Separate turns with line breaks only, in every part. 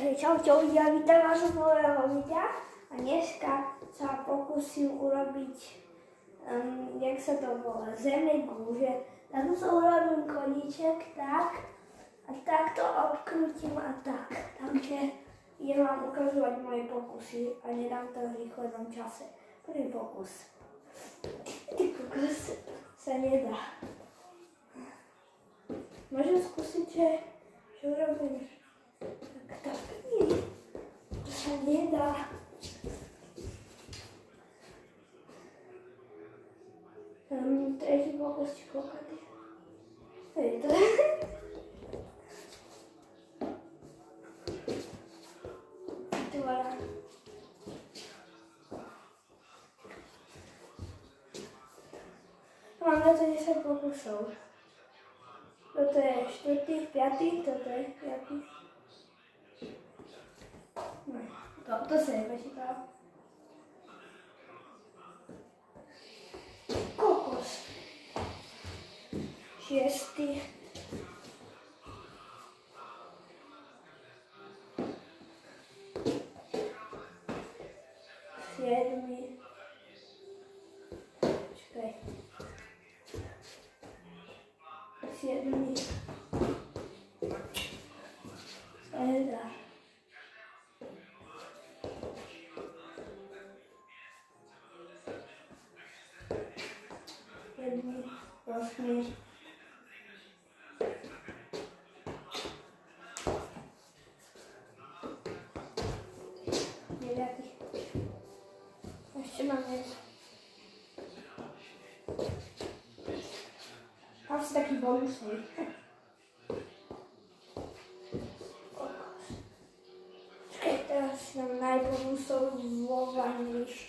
Takže čaute, ľudia, vítam vás z nového videa a dneska sa pokúsim urobiť, jak sa to volá, zemné gúže. Na to sa urobím koníček, tak a takto obkrútim a tak. Takže idem vám ukazovať moje pokusy a nedám to v rýchlom čase. Prvý pokus. Ty pokus sa nedá. Môžem skúsiť, že urobím tak nie. To sa nedá. Tretí pokus, či koľkatý. Hej, to je. Voilà. Mám na to 10 pokusov. Toto je 4., 5., toto je 5. No, to sa nepočítal. Kokos. 6. 7. Čakaj. 7. Eda. 8. Ešte mám jedno. Mám si taký bonusný. Čakaj, teraz si dám najbonusovovanejší.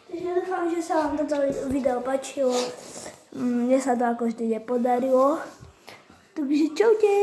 Takže dúfam, že sa vám toto video páčilo. Mne sa to ako vždy nepodarilo. Takže čaute!